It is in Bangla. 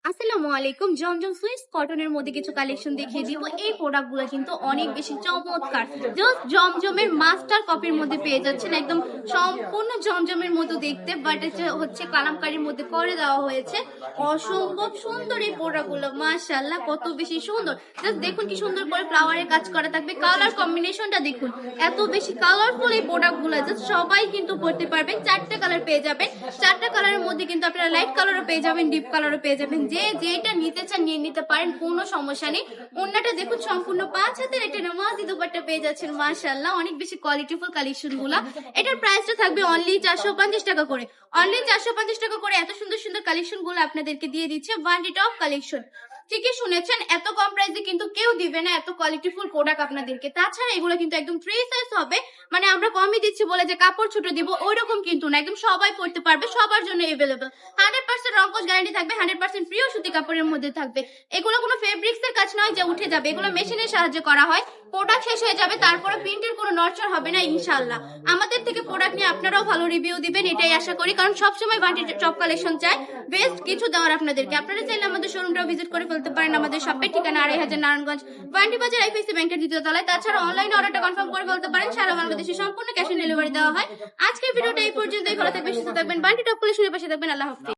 আসসালামু আলাইকুম। জমজম সুইস কটনের মধ্যে কিছু কালেকশন দেখিয়ে দিব। এই প্রোডাক্টগুলো কিন্তু অনেক বেশি চমৎকার। জাস্ট জমজমের মাস্টার কপির মধ্যে পেয়ে যাচ্ছেন, একদম সম্পূর্ণ জমজমের মতো দেখতে, বাট এটা হচ্ছে কালামকারীর মধ্যে করে দেওয়া হয়েছে। অসম্ভব সুন্দর এই প্রোডাক্টগুলো, মাশাআল্লাহ কত বেশি সুন্দর। জাস্ট দেখুন কি সুন্দর করে ফ্লাওয়ারের কাজ করা থাকবে। কালার কম্বিনেশনটা দেখুন, এত বেশি কালারফুল এই প্রোডাক্টগুলো। জাস্ট সবাই কিন্তু পড়তে পারবেন। চারটে কালার পেয়ে যাবেন। চারটা কালারের মধ্যে কিন্তু আপনারা লাইট কালারও পেয়ে যাবেন, ডিপ কালারও পেয়ে যাবেন। যে যেটা নিতে চান নিয়ে নিতে পারেন, কোনো সমস্যা নেই। ওন্নাটা দেখুন সম্পূর্ণ 5 হাতের একটা নামাজি দুপাট্টা পেয়ে যাচ্ছেন, মাশাআল্লাহ অনেক বেশি কোয়ালিটিফুল কালেকশন গুলা। এটার প্রাইসটা থাকবে অনলি 450 টাকা করে। অনলি 450 টাকা করে এত সুন্দর সুন্দর কালেকশন গুলো আপনাদেরকে দিয়ে দিচ্ছে ওয়ান্ডি টপ কালেকশন। ঠিকই শুনেছেন, এত কম প্রাইসে কিন্তু কেউ দিবে না এত কোয়ালিটিফুল প্রোডাক্ট আপনাদেরকে। তাছাড়া এগুলো কিন্তু একদম ফ্রি সাইজ হবে, মানে আমরা কমই দিচ্ছি বলে যে কাপড় ছোট দিব ওই রকম কিন্তু না, একদম সবাই পড়তে পারবে, সবার জন্য এভেলেবল। 100% রংকশ গ্যারান্টি থাকবে, 100% প্রিয় সুতি কাপড়ের মধ্যে থাকবে। এগুলো কোনো ফেব্রিক্স এর কাজ নয় যে উঠে যাবে, এগুলো মেশিনের সাহায্যে করা হয়। প্রোডাক্ট শেষ হয়ে যাবে, তারপরে প্রিন্টের কোনো নড়চড় হবে না ইনশাআল্লাহ। আমাদের থেকে প্রোডাক্ট নিয়ে আপনারাও ভালো রিভিউ দিবেন, এটাই আশা করি, কারণ সবসময় ওয়ান্ডি টপ কালেকশন চাই বেস্ট কিছু দেওয়ার আপনাদেরকে। আপনারা চাইলে আমাদের শোরুমটাও ভিজিট করে ফেলতে পারেন। আমাদের শপের ঠিকানা 2500 নারায়ণগঞ্জ, ওয়ান্ডি বাজার, আইপিসি ব্যাংকের দ্বিতীয় তলায়। তাছাড়া অনলাইনে অর্ডারটা কনফার্ম করে ফেলতে পারেন, সারা বাংলাদেশে সম্পূর্ণ ক্যাশ অন ডেলিভারি দেওয়া হয়। আজকের ভিডিওটা এই পর্যন্তই। ভালো থাকবেন, সুস্থ থাকবেন, ওয়ান্ডি টপ কালেকশনের পাশে থাকবেন। আল্লাহ হাফেজ।